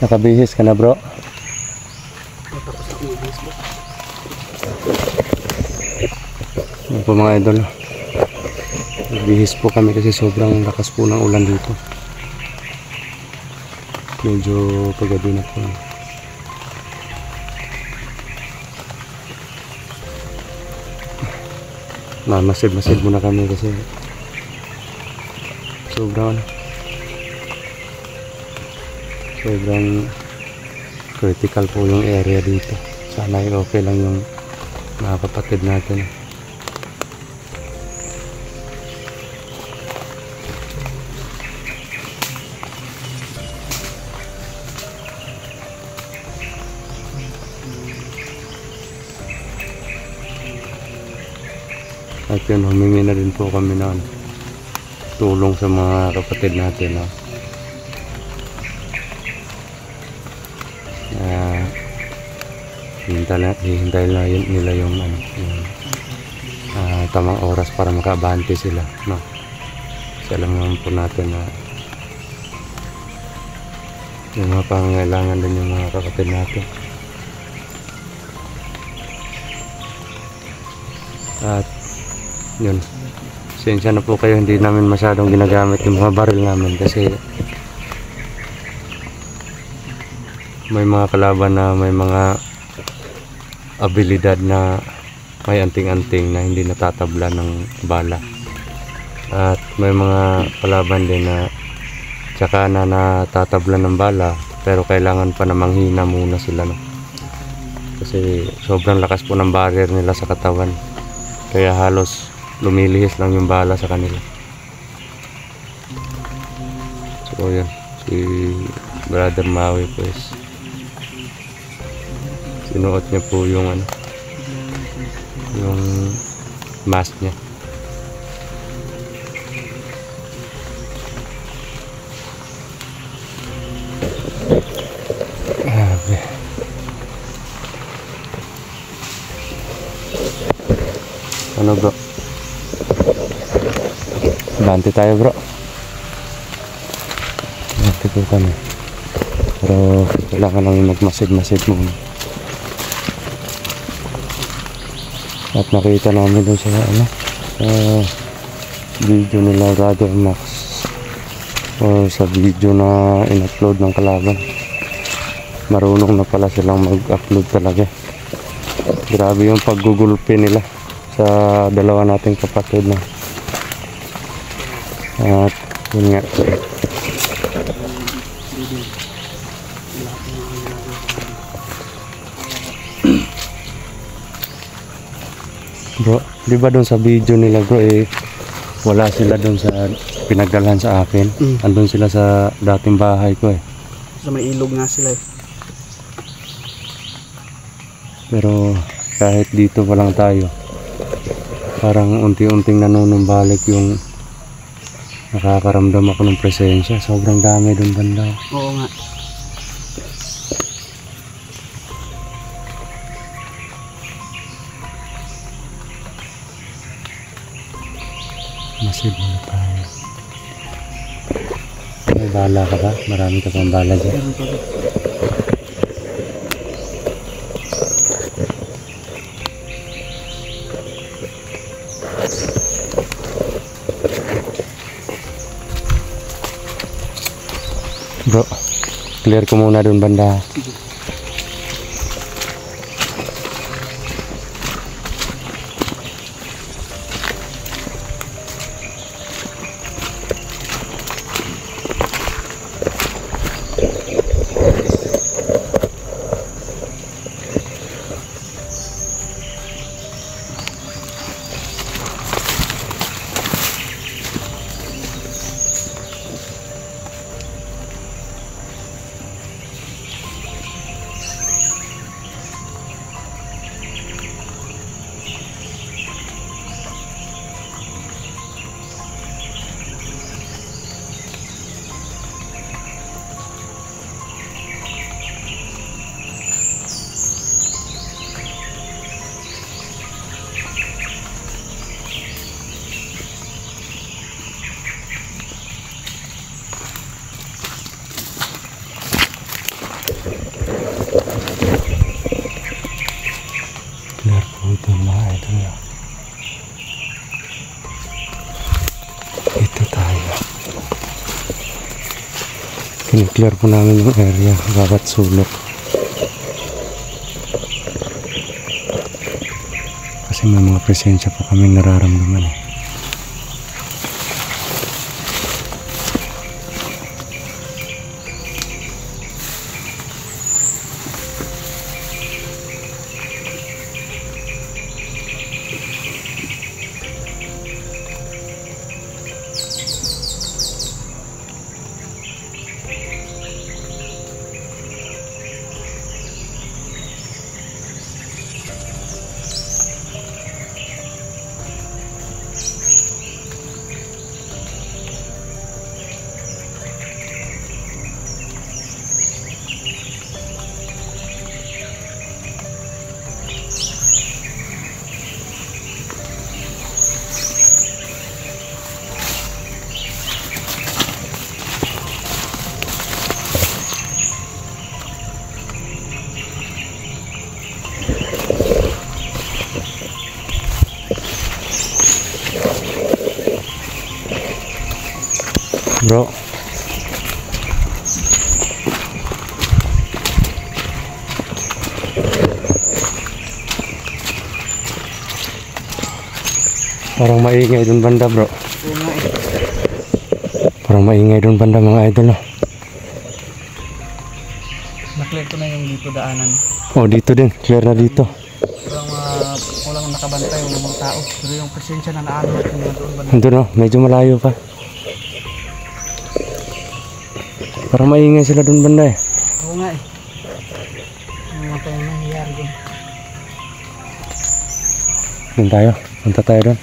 Nakabihis ka na, bro? Ano po mga idol, nagbihis po kami kasi sobrang lakas po ng ulan dito. Medyo paggabi na po. Mamasid-masid muna kami kasi sobrang critical po yung area dito. Sana ay okay lang yung mga kapatid natin. At yun, humingi na din po kami ng tulong sa mga kapatid natin, no? Hihintay na nila yung tamang oras para makaabante sila, no? Kasi alam naman po natin na yung mga pangangailangan din yung mga kapatid natin. At yun, sensya na po kayo, hindi namin masyadong ginagamit yung mga baril namin kasi may mga kalaban na may mga abilidad na may anting-anting na hindi natatabla ng bala, at may mga kalaban din na tsaka na natatabla ng bala pero kailangan pa na manghina muna sila, no? Kasi sobrang lakas po ng barrier nila sa katawan, kaya halos lumilihis lang yung bala sa kanila. So yun, si Brother Maui pues sinuot niya po yung yung mask niya. Grabe. Ano bro? Bante tayo bro. Bante po kami. Pero kailangan lang magmasid-masid muna. At nakita namin doon sa video nila Brother Max, o sa video na in-upload ng kalaban, marunong na pala silang mag-upload talaga. Grabe yung paggugulpi nila sa dalawa nating kapatid na. At yun nga, bro, di ba doon sa video nila bro wala sila doon sa pinagdalhan sa akin. Andun sila sa dating bahay ko Sa may ilog nga sila Pero kahit dito pa lang tayo, parang unti-unting nanunumbalik yung nakakaramdam ako ng presensya. Sobrang dami doon banda. Oo nga. Masid na tayo. May bala ka ba? Marami ka pang bala dyan. Bro, clear ko muna doon banda. Kiniklear po namin yung area, bawat sulok. Kasi may mga presensya po kami nararamdaman eh. Bro, parang maingay dun banda bro. Oo nga eh. Parang maingay dun banda mga idol no? Naklear ko na yung dito daanan. Oh dito din, clear na dito. Walang nakabantay, walang mga tao. Pero yung presensya na naano natin mga doon ba? Doon no, medyo malayo pa. Parang maingay sila dun banda eh. Oo nga eh. Ano pa yung nangyayari doon? Doon tayo, punta tayo doon.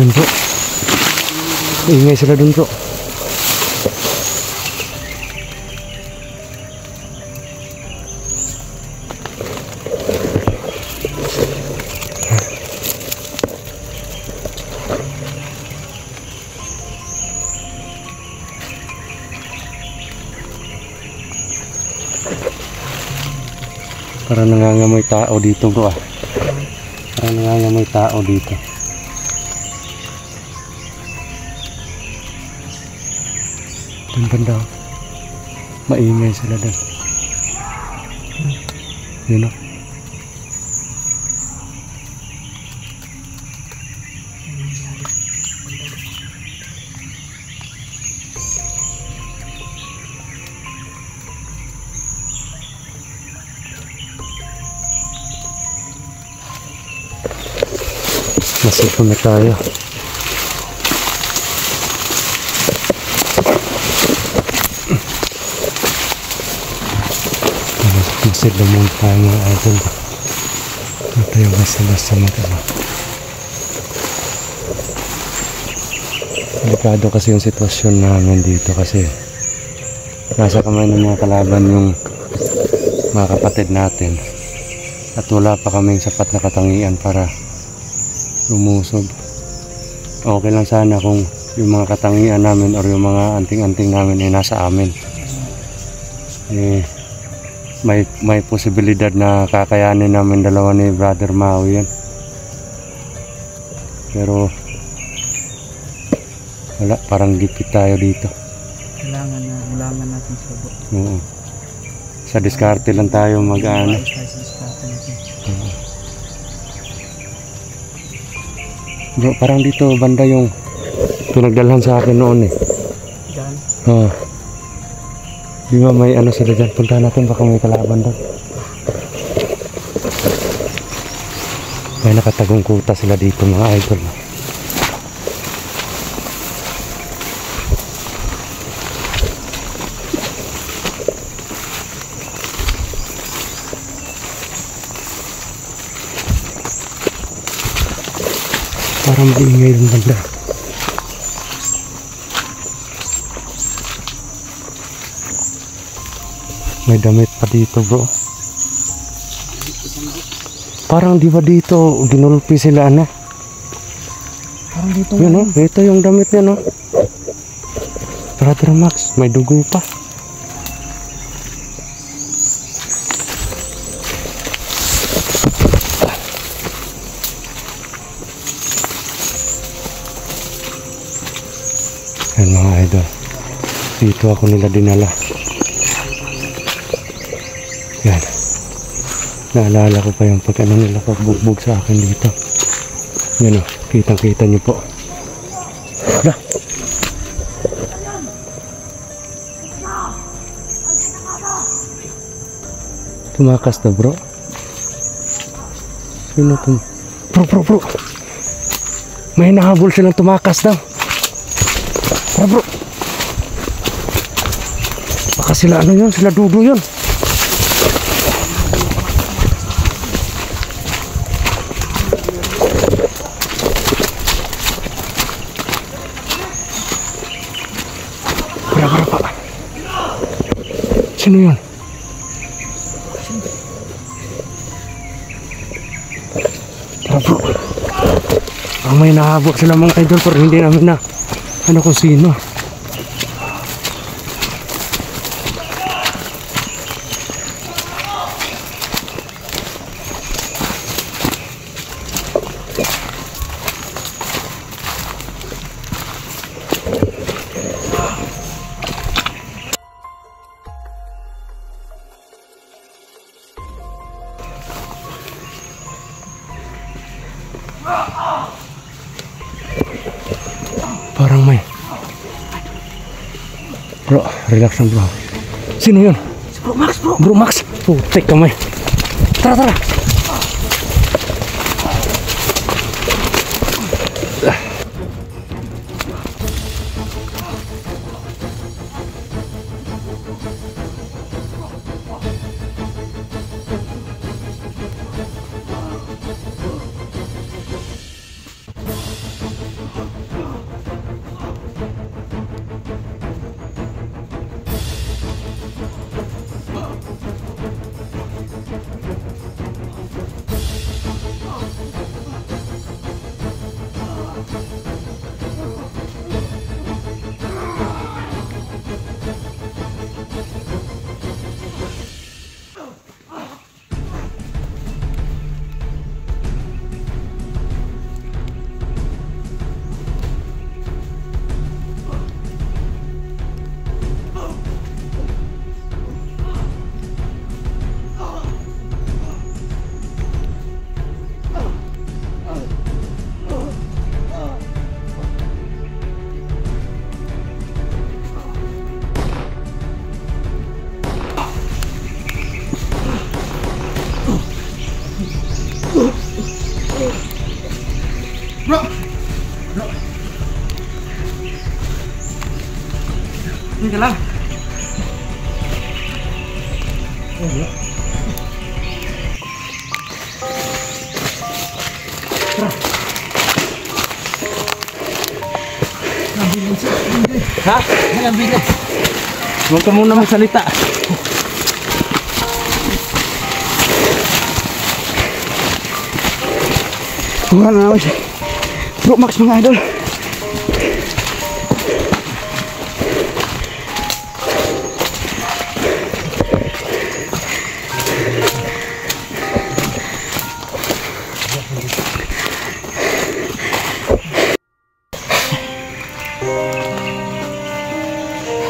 Yun bro, ingay sila dun bro. Parang nangangamoy tao dito bro ah. Parang nangangamoy tao dito. Doon banda, maingay sila doon. Yun o. Masipon na tayo. Masid na muna tayo mga idol. Huwag tayo basta-basta mag-ano. Delikado kasi yung sitwasyon namin dito kasi nasa kamay ng mga kalaban yung mga kapatid natin at wala pa kaming sapat na katangian para lumusob. Okay lang sana kung yung mga katangian namin or yung mga anting-anting namin ay nasa amin. May posibilidad na kakayanin namin dalawa ni Brother Maui yan. Pero wala, parang gipit tayo dito. Kailangan natin subo. Oo. Sa diskarte lang tayo mag-ano. Bro, parang dito banda yung pinagdalhan sa akin noon eh. Diyan? Oo. Di ba may ano sila dyan? Puntahan natin, baka may kalaban doon. May nakatagong kuta sila dito mga idol. Parang maingay yung banda. May damit pa dito, bro. Parang di ba dito ginulpi sila, ano? Parang dito. Yun, no? Ito yung damit niya, no? Brother Max, may dugo pa. Yan mga idol. Dito ako nila dinala. Yan. Naalala ko pa yung pag ano nila pagbugbog sa akin dito. Yan o. Kitang-kita nyo po. Dah. Tumakas na, bro. Sino to? Bro. May nahabol silang tumakas daw. Bro. Baka sila ano yun? Sila dudo yun. Para pak. Sino yun? Bro. May nahabol sila mga idol pero hindi namin na ano kung sino. Parang may. Bro, relax lang bro. Sino yun? Si Bro Max, bro. Bro Max. Putik kamay. Tara. Ini ka lang. Ha? May ambulance. Huwag ka muna magsalita. Wala na naman siya. Bro Max mga idol.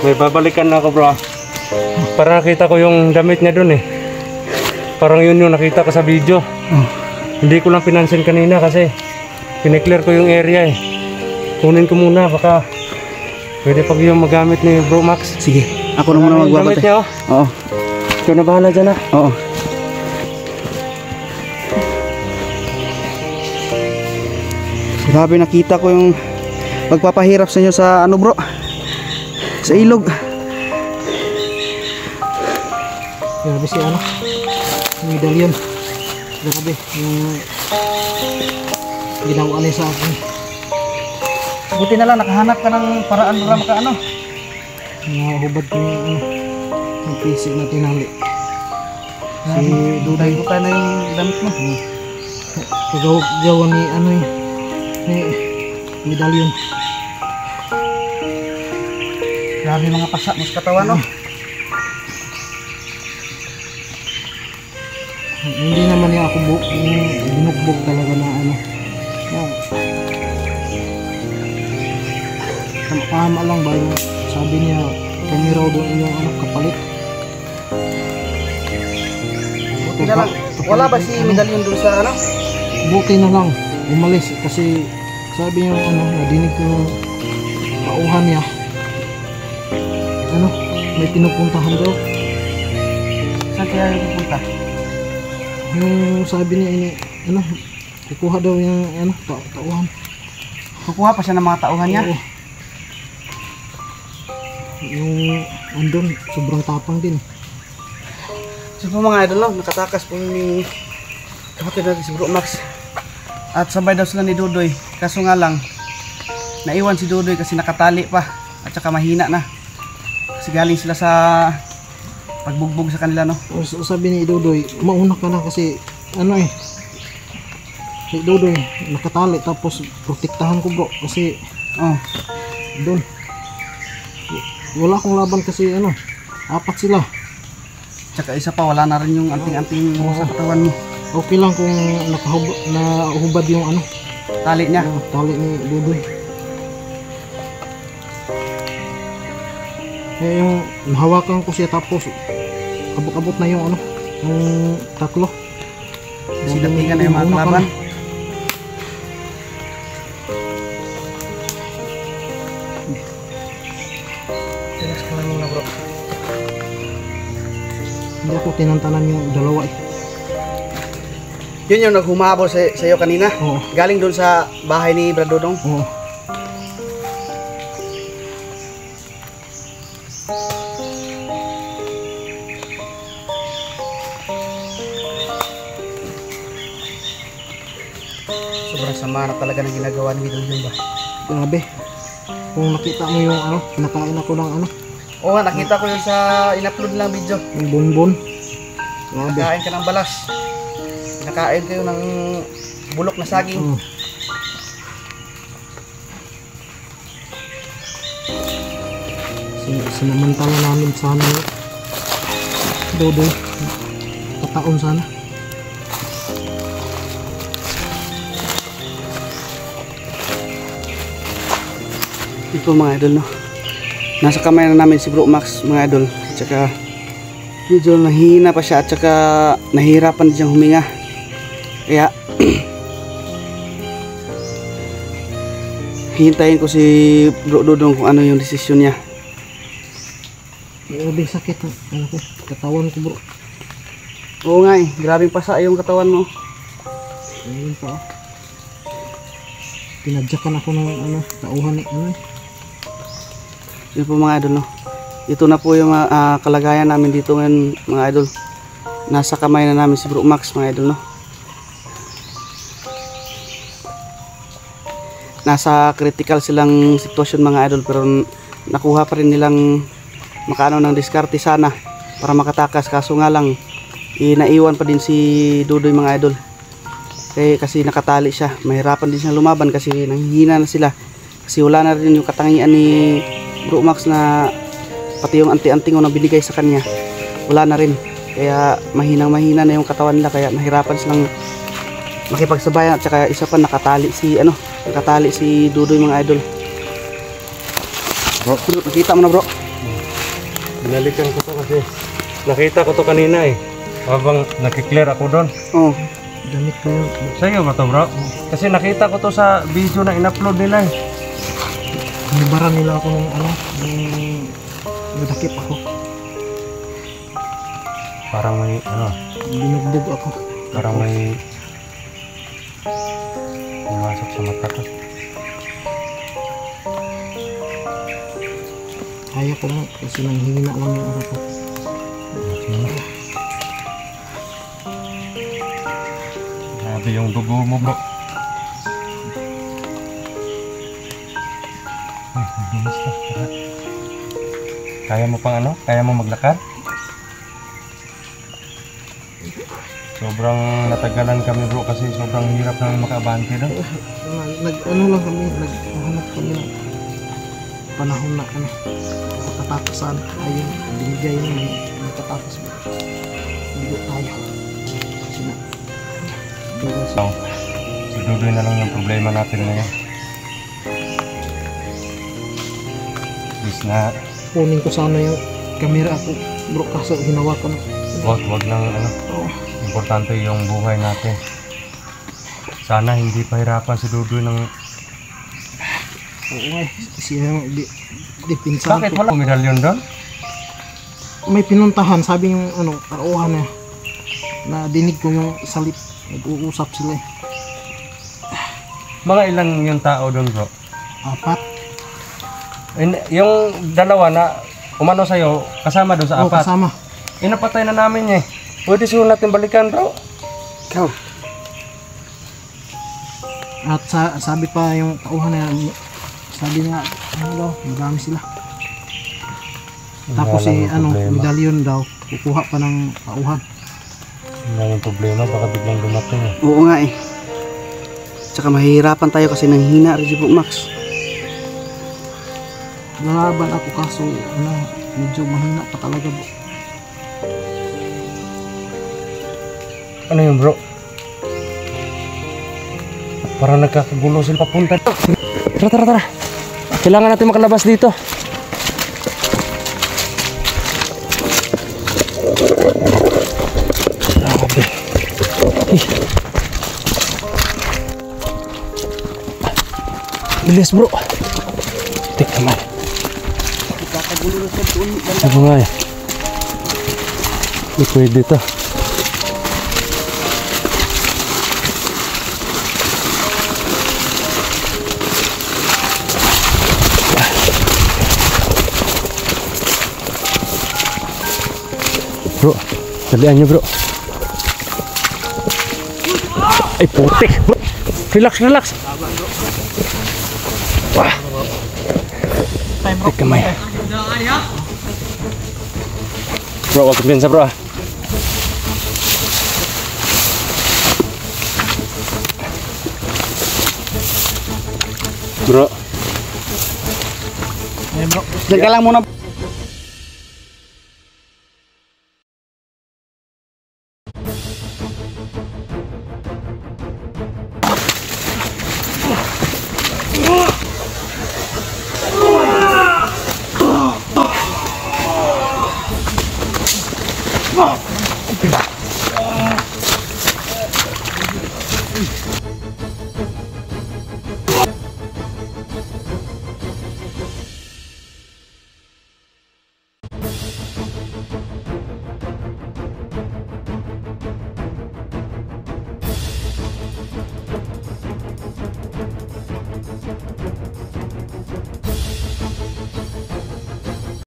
May babalikan na ako bro. Para nakita ko yung damit niya dun eh. Parang yun yung nakita ko sa video. Hindi ko lang pinansin kanina kasi pineclear ko yung area eh. Kunin ko muna baka pwede pag yung magamit ni Bro Max. Sige, ako na muna Damit magbabat niya, eh. oh. Oo. Ikaw na bahala dyan ah. Oo. Grabe, nakita ko yung pagpapahirap sa inyo sa ano bro, sa ilog. Grabe si ano, medallion. Grabe yung ginawa niya sa akin. Buti na lang nakahanap ka ng paraan para makaano. Hubad ko yung ano, yung PC na tinali. Si Duday ko na yung damit mo. Kagawa ni ano eh, ni medalyon. Grabe mga pasa mo sa katawan, no? Hindi naman niya ako binugbog talaga na ano. Tama lang ba yung sabi niya kami raw doon yung ano kapalit. Buti na lang. Wala ba si medalyon doon sa ano? Buti na lang umalis kasi sabi niya ano nadinig ko yung tauhan niya. Ano may pinupuntahan daw. Saan kaya yung pupunta? Yung sabi niya ini ano kukuha daw yung ano tauhan. Kukuha pa siya ng mga tauhan niya? Oo. Yung andun sobrang tapang din. So po mga idol, no? Nakatakas po ni kapatid natin si Bro Max. At sabay daw sila ni Dudoy. Kaso nga lang, naiwan si Dudoy kasi nakatali pa. At saka mahina na. Kasi galing sila sa pagbugbog sa kanila, no? Sabi ni Dudoy, mauna ka na kasi ano eh. Si Dudoy nakatali tapos protektahan ko bro kasi Oh, doon. Wala akong laban kasi ano, apat sila. tsaka isa pa, wala na rin yung anting-anting sa katawan mo. Okay lang kung nahubad yung ano, Tali niya. tali ni Dudoy. Eh yung nahawakan ko siya tapos abot-abot na yung ano, yung tatlo. Kasi datingan na yung mga kalaban. Relax ka lang muna, bro. Hindi ako tinantanan yung dalawa eh. Yun yung naghumabol sa iyo kanina. Oo. Galing doon sa bahay ni Brad Dodong. Oo. Sobrang sama na talaga ng ginagawa ni Dodong ba? Grabe. Kung nakita mo yung ano, kinakain ako ng ano, Oo nga, nakita ko yun sa in-upload lang video. yung bonbon. Grabe. Nakain ka ng balas. Nakain kayo ng bulok na saging. Oo. Sinamantala namin sana yun. Dodo. Pataon sana. Ito mga idol, no? Nasa kamay na namin si Bro Max, mga idol. At saka medyo nahihina pa siya at saka nahihirapan din siyang huminga. Kaya hintayin ko si Bro Dodong kung ano yung desisyon niya. Grabe sakit. Ano ko, katawan ko bro. Oo nga eh, grabing pasa yung katawan mo. Ayun pa. Pinadyakan ako ng ano, tauhan ni ano. Yun po mga idol, no? Ito na po yung kalagayan namin dito ngayon mga idol. Nasa kamay na namin si Bro Max mga idol, no? Nasa critical silang sitwasyon mga idol, pero nakuha pa rin nilang makaano ng diskarte sana para makatakas. Kaso nga lang naiwan pa din si Dudoy mga idol. Kasi nakatali siya, mahirapan din siya lumaban kasi nanghihina na sila. Kasi wala na rin yung katangian ni Bro Max na pati yung anti-anting na binigay sa kanya wala na rin, kaya mahina na yung katawan nila, kaya nahirapan silang makipagsabayan. At saka isa pa nakatali si Dudoy mga idol. Bro, nakita mo na bro? Binalikan ko to kasi nakita ko to kanina eh. Habang nakiklear ako doon. Oo. Damit ko yun. Sa'yo ba to bro? Kasi nakita ko to sa video na in-upload nila eh. Nibaran nila ako ng ano, nadakip ako. Parang may ano, Binugbog ako. parang may pumasok sa mata ko. Kaya ko lang kasi nanghihina lang yung ano ko. Grabe yung dugo mo bro. Bilis na. Kaya mo pang ano? Kaya mo maglakad? Sobrang natagalan kami bro kasi sobrang hirap namin makaabante doon. Ano lang kami, naghahanap kami ng panahon na ano, makatatasan. Ayun, binigay naman, makatapos mo. Hindi tayo. Kasi na, So, si Dudoy na lang yung problema natin ngayon. Bis na, kunin ko sana yung camera ko, bro, kaso ginawa ko na. wag lang ano. Oh, Importante yung buhay natin. Sana hindi pahirapan si Dudoy ng... oo nga, siya di pinsan Bakit ko. wala medalyon doon? May pinuntahan, sabi yung ano, karuhan niya, na dinig ko yung salip, nag-uusap sila eh. Mga ilan yung tao doon bro? 4. Yung dalawa na umano sa'yo, kasama doon sa Oh, 4. kasama. Napatay na namin eh. Pwede siguro natin balikan bro. Ikaw. At sabi pa yung tauhan niya, sabi niya, ano daw, madami sila. Tapos si ano, medalyon daw, kukuha pa ng tauhan. Wala yung problema, baka biglang dumating eh. Oo nga eh. Tsaka mahihirapan tayo kasi nanghina rin po Max. Lalaban ako kaso, ano, medyo mahina pa talaga bro. Ano yun bro? Parang nagkakagulo sila papunta. Tara. Kailangan natin makalabas dito. Grabe. Bilis bro. Tik naman. Kakagulo sa doon. Sabi nga eh. Hindi pwede ito. Bro, dalian nyo bro. Ay putik. Relax. Wah. Tik kamay. Bro, wag pinsa bro. Bro, Eh bro, Diyan ka lang muna.